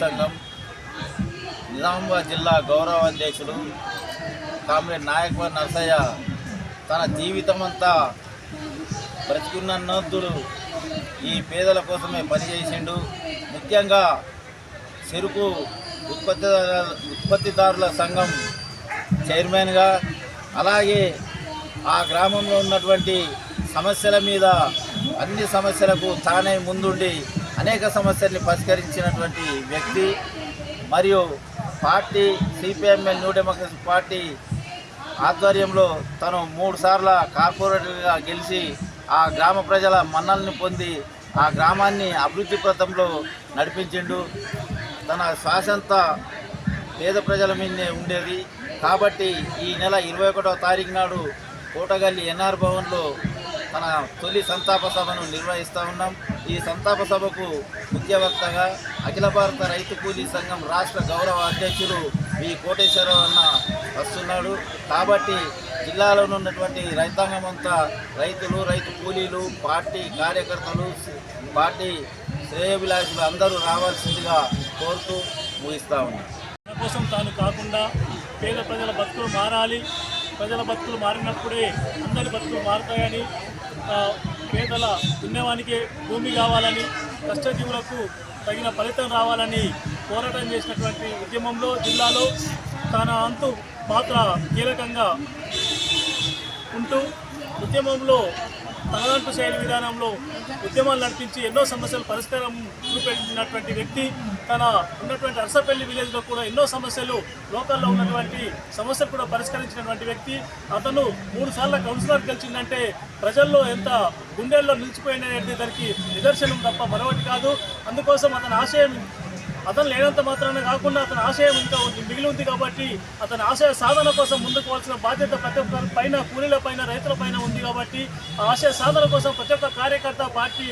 సంఘం నిజామాబాద్ జిల్లా గౌరవ అధ్యక్షుడు కామ్రేడ్ నాయకవారి నరసయ్య తన జీవితమంతా బ్రతికున్నద్దుడు ఈ పేదల కోసమే పనిచేసిండు. ముఖ్యంగా చెరుకు ఉత్పత్తిదారుల సంఘం చైర్మన్గా, అలాగే ఆ గ్రామంలో ఉన్నటువంటి సమస్యల మీద అన్ని సమస్యలకు తానే ముందుండి అనేక సమస్యల్ని పరిష్కరించినటువంటి వ్యక్తి. మరియు party CPML new democracy party ఆధ్వర్యంలో తను 3 సార్ల కార్పొరేటర్గా గెలిచి ఆ గ్రామ ప్రజల మన్నల్ని పొంది ఆ గ్రామాన్ని అభివృద్ధి పథంలో నడిపించిండు. తన శ్వాసంతా పేద ప్రజల మీదనే ఉండేది. కాబట్టి ఈ నెల 21వ తారీఖు నాడు కోటగల్లి ఎన్ఆర్ భవన్లో తన తొలి సంతాప సభను నిర్వహిస్తూ ఉన్నాం. ఈ సంతాప సభకు ముఖ్య వక్తగా అఖిల భారత రైతు కూలీ సంఘం రాష్ట్ర గౌరవ అధ్యక్షులు వి కోటేశ్వరరావు అన్న వస్తున్నాడు. కాబట్టి జిల్లాలో ఉన్నటువంటి రైతాంగం అంతా రైతులు, రైతు కూలీలు, పార్టీ కార్యకర్తలు, పార్టీ శ్రేయోభిలాషులు అందరూ రావాల్సిందిగా కోరుతూ ముగిస్తూ ఉన్నాం. తన కోసం తాను కాకుండా పేద ప్రజల బతుకులు మారాలి, ప్రజల బతుకులు మారినప్పుడే అందరి బతుకులు మారుతాయని, పేదల పుణ్యవానికి భూమి కావాలని, కష్టజీవులకు తగిన ఫలితం రావాలని పోరాటం చేసినటువంటి ఉద్యమంలో జిల్లాలో తన అంతు పాత్ర కీలకంగా ఉంటూ ఉద్యమంలో తనదంటు శైలి విధానంలో ఉద్యమాలు నడిపించి ఎన్నో సమస్యలు పరిష్కారం చూపెట్టినటువంటి వ్యక్తి. తన ఉన్నటువంటి అరసపల్లి విలేజ్లో కూడా ఎన్నో సమస్యలు, లోకల్లో ఉన్నటువంటి సమస్యలు కూడా పరిష్కరించినటువంటి వ్యక్తి. అతను 3 సార్ల కౌన్సిలర్ గెలిచిందంటే ప్రజల్లో ఎంత గుండెల్లో నిలిచిపోయినది దానికి నిదర్శనం తప్ప మరొకటి కాదు. అందుకోసం అతని ఆశయం అతను లేనంత మాత్రాన కాకుండా అతని ఆశయం ఇంకా మిగిలి ఉంది. కాబట్టి అతని ఆశయ సాధన కోసం ముందుకు పోవాల్సిన బాధ్యత ప్రతి ఒక్కరి పైన, కూలీల పైన, రైతుల పైన ఉంది. కాబట్టి ఆ ఆశయ సాధన కోసం ప్రతి ఒక్క కార్యకర్త, పార్టీ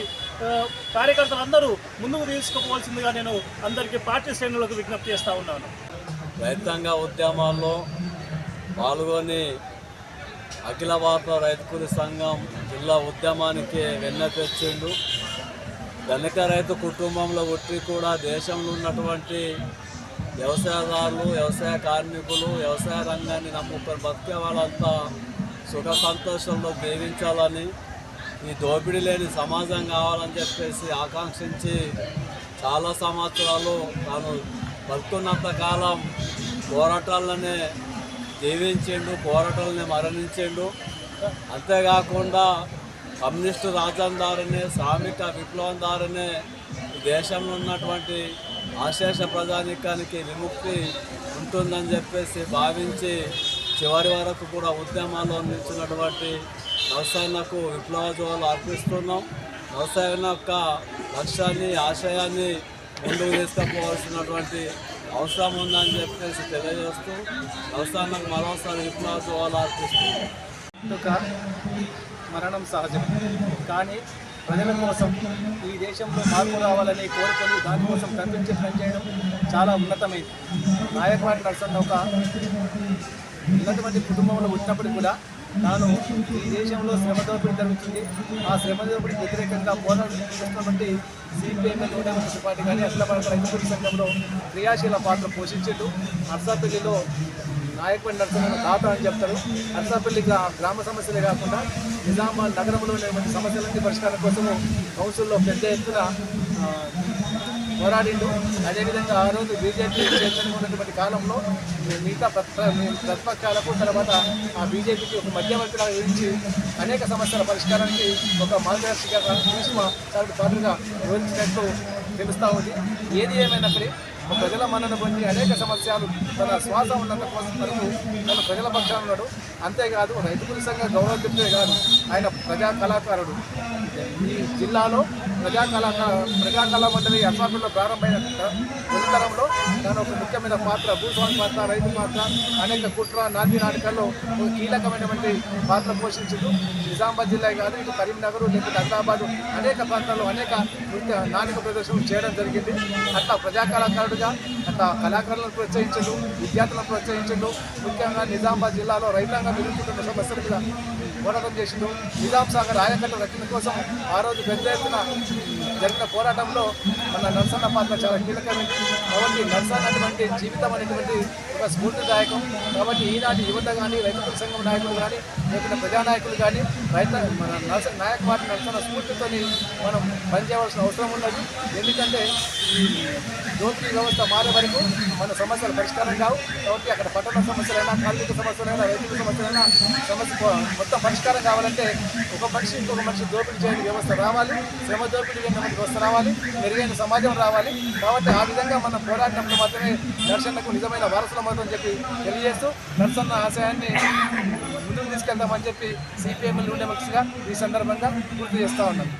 కార్యకర్తలందరూ ముందుకు తీసుకుపోవాల్సిందిగా నేను అందరికీ పార్టీ శ్రేణులకు విజ్ఞప్తి చేస్తూ ఉన్నాను. రైతాంగ ఉద్యమాల్లో పాల్గొని అఖిల భారత రైతు కూలీ సంఘం జిల్లా ఉద్యమానికి వెన్న తెచ్చిండు. ధనిక రైతు కుటుంబంలో పుట్టి కూడా దేశంలో ఉన్నటువంటి వ్యవసాయదారులు, వ్యవసాయ కార్మికులు, వ్యవసాయ రంగాన్ని నమ్ముకొని బతికే వాళ్ళంతా సుఖ సంతోషంలో జీవించాలని, ఈ దోపిడీ లేని సమాజం కావాలని చెప్పేసి ఆకాంక్షించి చాలా సంవత్సరాలు తాను బతుకున్నంత కాలం పోరాటాలనే జీవించిండు, పోరాటాలనే మరణించిండు. అంతేకాకుండా కమ్యూనిస్టు రాజ్యం ద్వారానే, శ్రామిక విప్లవం ద్వారానే దేశంలో ఉన్నటువంటి ఆశేష ప్రజానీకానికి విముక్తి ఉంటుందని చెప్పేసి భావించి చివరి వరకు కూడా ఉద్యమాల్లో నిలిచినటువంటి నరసయ్యకు విప్లవ జోలు అర్పిస్తున్నాం. నరసయ్య యొక్క లక్ష్యాన్ని, ఆశయాన్ని ముందుకు తీసుకుపోవాల్సినటువంటి అవసరం ఉందని చెప్పేసి తెలియజేస్తూ నరసయ్యకు మరోసారి విప్లవ జోలు అర్పిస్తున్నాం. మరణం సహజం, కానీ ప్రజల కోసం ఈ దేశంలో మార్పు రావాలని కోరుకొని దానికోసం కనిపించి పనిచేయడం చాలా ఉన్నతమైంది. నాయకవారి నరసయ్య ఒక ఉన్నతమైన కుటుంబంలో వచ్చినప్పటికీ కూడా తాను ఈ దేశంలో శ్రమ దోపిడీ జరుగుతుంది, ఆ శ్రమ దోపిడీకి వ్యతిరేకంగా పోరాటం చేస్తున్నటువంటి సిపిఎంఎల్ న్యూ డెమోక్రసీ పార్టీ కానీ అఖిల భారత రైతు కూలీ సంఘంలో క్రియాశీల పాత్ర పోషించాడు. నర్సాపల్లిలో నాయకవారి నరసయ్య దాత అని చెప్తారు. నర్సాపల్లి గ్రామ సమస్యలే కాకుండా నిజామాబాద్ నగరంలో ఉన్నటువంటి సమస్యలన్నీ పరిష్కారం కోసము కౌన్సిల్లో పెద్ద ఎత్తున పోరాడిండు. అదేవిధంగా ఆ రోజు బీజేపీ చైర్మన్ ఉన్నటువంటి కాలంలో మిగతా ప్రతిపక్షాలకు, తర్వాత ఆ బీజేపీకి ఒక మధ్యవర్తిగా విధించి అనేక సమస్యల పరిష్కారానికి ఒక మార్గదర్శిగా సూక్ష్మ పాత్రగా వివరించినట్టు తెలుస్తూ ఉంది. ఏది ఏమైనప్పటికీ ప్రజల మన్నన పొంది అనేక సమస్యలు తన శ్వాస ఉన్నంత కోసం వరకు తన ప్రజల పక్షాన ఉన్నాడు. అంతేకాదు రైతు కూలీ సంఘ గౌరవజ్ఞుడే కాదు, ఆయన ప్రజా కళాకారుడు. ఈ జిల్లాలో ప్రజా మండలి అసెంబ్లీలో ప్రారంభమైన తొలితరంలో తాను ఒక ముఖ్యమైన పాత్ర, భూస్వామి పాత్ర, రైతు పాత్ర, అనేక కుట్ర నాంది నాటకాల్లో ఒక కీలకమైనటువంటి పాత్ర పోషించింది. నిజామాబాద్ జిల్లా కాదు, ఇటు కరీంనగర్, లేకపోతే హైదరాబాద్ అనేక ప్రాంతాల్లో అనేక నాటక ప్రదర్శనలు చేయడం జరిగింది. అట్లా ప్రజా కళాకారుడుగా అట్లా కళాకారులను ప్రోత్సహించడు, విద్యార్థులను ప్రోత్సహించడు. ముఖ్యంగా నిజామాబాద్ జిల్లాలో రైతాంగం ఎదుర్కొంటున్న సమస్యలు పోరాటం చేసిండు. నిజాం సాగర్ ఆయకట్టు రక్షణ కోసం ఆ రోజు పెద్ద ఎత్తున జరిగిన పోరాటంలో మన నరసన్న పాత్ర చాలా కీలకమైంది. కాబట్టి నరసన్న అటువంటి జీవితం అనేటువంటి ఒక స్ఫూర్తిదాయకం. కాబట్టి ఈనాటి యువత కానీ, రైతు సంఘం నాయకులు కానీ, లేకపోతే ప్రజానాయకులు కానీ మన నాయకవాడి నరసన్న స్ఫూర్తితో మనం పనిచేయవలసిన అవసరం ఉన్నది. ఎందుకంటే ఈ దోపిడీ వ్యవస్థ మారే వరకు మన సమస్యలు పరిష్కారం కావు. కాబట్టి అక్కడ పట్టణ సమస్యలైనా, కార్మిక సమస్యలైనా, రైతుల సమస్యలైనా మొత్తం పరిష్కారం కావాలంటే ఒక మనిషి ఇంకొక మనిషి దోపిడీ చేయని వ్యవస్థ రావాలి, శ్రమ దోపిడీ చేయని వ్యవస్థ రావాలి, మెరుగైన సమాజం రావాలి. కాబట్టి ఆ విధంగా మనం పోరాటంలో మాత్రమే నరసన్నకు నిజమైన వారసులం అవుతుందని చెప్పి తెలియజేస్తూ నరసన్న ఆశయాన్ని ముందుకు తీసుకెళ్తామని చెప్పి సిపిఎంఎల్ ఉండేమనిషిగా ఈ సందర్భంగా గుర్తు చేస్తూ ఉన్నాం.